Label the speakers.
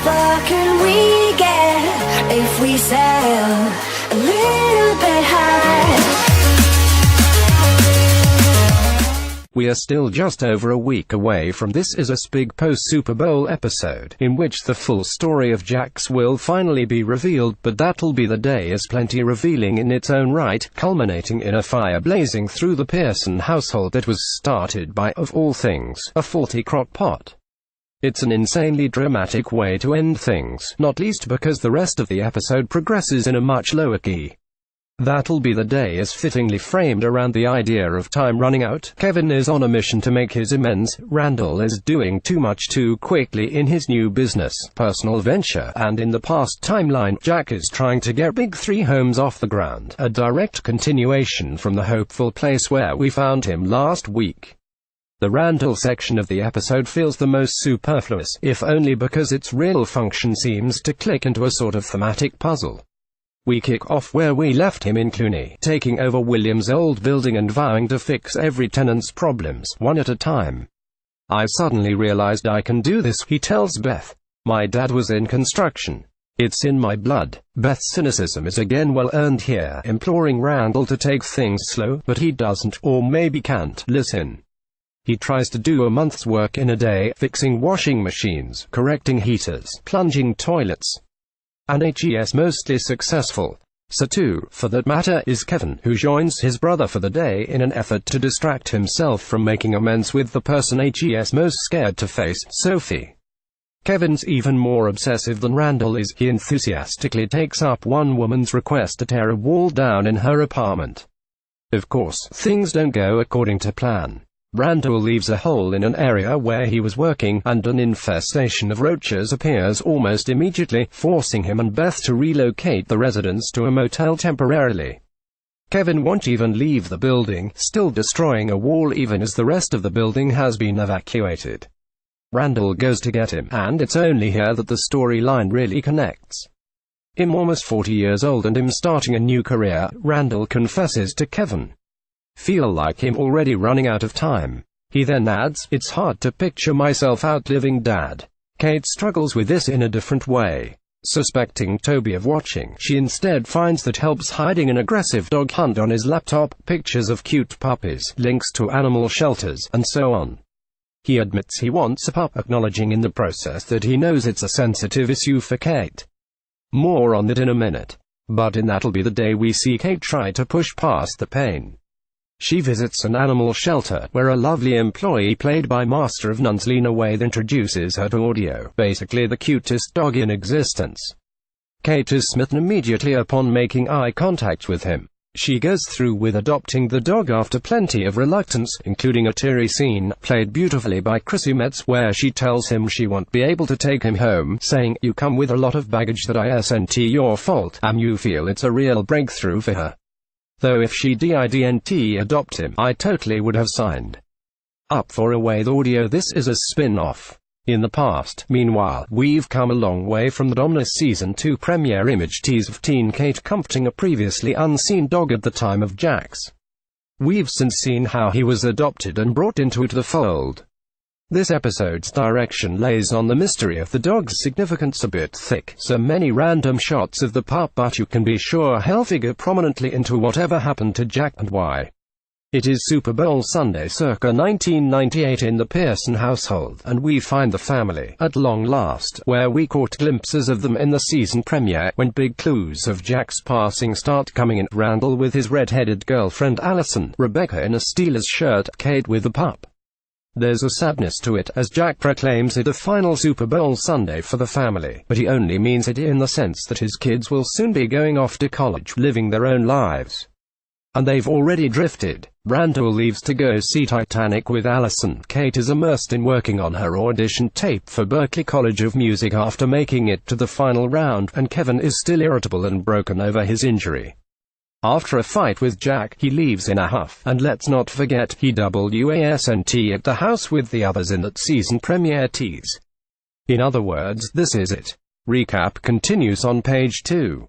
Speaker 1: far can we get if we sail a little bit high?
Speaker 2: We are still just over a week away from This Is Us big post-Super Bowl episode, in which the full story of Jax will finally be revealed, but that'll be the day is plenty revealing in its own right, culminating in a fire blazing through the Pearson household that was started by, of all things, a faulty crock pot. It's an insanely dramatic way to end things, not least because the rest of the episode progresses in a much lower key. That'll be the day is fittingly framed around the idea of time running out. Kevin is on a mission to make his amends, Randall is doing too much too quickly in his new business, personal venture, and in the past timeline, Jack is trying to get Big Three Homes off the ground, a direct continuation from the hopeful place where we found him last week. The Randall section of the episode feels the most superfluous, if only because its real function seems to click into a sort of thematic puzzle. We kick off where we left him in Cluny, taking over William's old building and vowing to fix every tenant's problems, one at a time. "I suddenly realized I can do this," he tells Beth. "My dad was in construction. It's in my blood." Beth's cynicism is again well earned here, imploring Randall to take things slow, but he doesn't, or maybe can't, listen. He tries to do a month's work in a day, fixing washing machines, correcting heaters, plunging toilets. And HES mostly successful. So too, for that matter, is Kevin, who joins his brother for the day in an effort to distract himself from making amends with the person HES most scared to face, Sophie. Kevin's even more obsessive than Randall is. He enthusiastically takes up one woman's request to tear a wall down in her apartment. Of course, things don't go according to plan. Randall leaves a hole in an area where he was working, and an infestation of roaches appears almost immediately, forcing him and Beth to relocate the residents to a motel temporarily. Kevin won't even leave the building, still destroying a wall even as the rest of the building has been evacuated. Randall goes to get him, and it's only here that the storyline really connects. Him almost 40 years old and him starting a new career, Randall confesses to Kevin. "Feel like him already running out of time." He then adds, "It's hard to picture myself outliving Dad." Kate struggles with this in a different way. Suspecting Toby of watching, she instead finds that helps hiding an aggressive dog hunt on his laptop, pictures of cute puppies, links to animal shelters, and so on. He admits he wants a pup, acknowledging in the process that he knows it's a sensitive issue for Kate. More on that in a minute. But in That'll Be the Day we see Kate try to push past the pain. She visits an animal shelter, where a lovely employee played by Master of None's Lena Waithe introduces her to Audio, basically the cutest dog in existence. Kate is smitten immediately upon making eye contact with him. She goes through with adopting the dog after plenty of reluctance, including a teary scene, played beautifully by Chrissy Metz, where she tells him she won't be able to take him home, saying, "You come with a lot of baggage that isn't your fault," and you feel it's a real breakthrough for her. Though if she didn't adopt him, I totally would have signed up for a Waithe Audio This Is a spin-off. In the past, meanwhile, we've come a long way from the Dominus Season 2 premiere image tease of teen Kate comforting a previously unseen dog at the time of Jax. We've since seen how he was adopted and brought into the fold. This episode's direction lays on the mystery of the dog's significance a bit thick, so many random shots of the pup, but you can be sure he'll figure prominently into whatever happened to Jack and why. It is Super Bowl Sunday circa 1998 in the Pearson household, and we find the family, at long last, where we caught glimpses of them in the season premiere, when big clues of Jack's passing start coming in. Randall with his red-headed girlfriend Allison, Rebecca in a Steelers shirt, Kate with the pup. There's a sadness to it, as Jack proclaims it a final Super Bowl Sunday for the family, but he only means it in the sense that his kids will soon be going off to college, living their own lives. And they've already drifted. Randall leaves to go see Titanic with Allison. Kate is immersed in working on her audition tape for Berklee College of Music after making it to the final round, and Kevin is still irritable and broken over his injury. After a fight with Jack, he leaves in a huff, and let's not forget, he wasn't at the house with the others in that season premiere tease. In other words, this is it. Recap continues on page 2.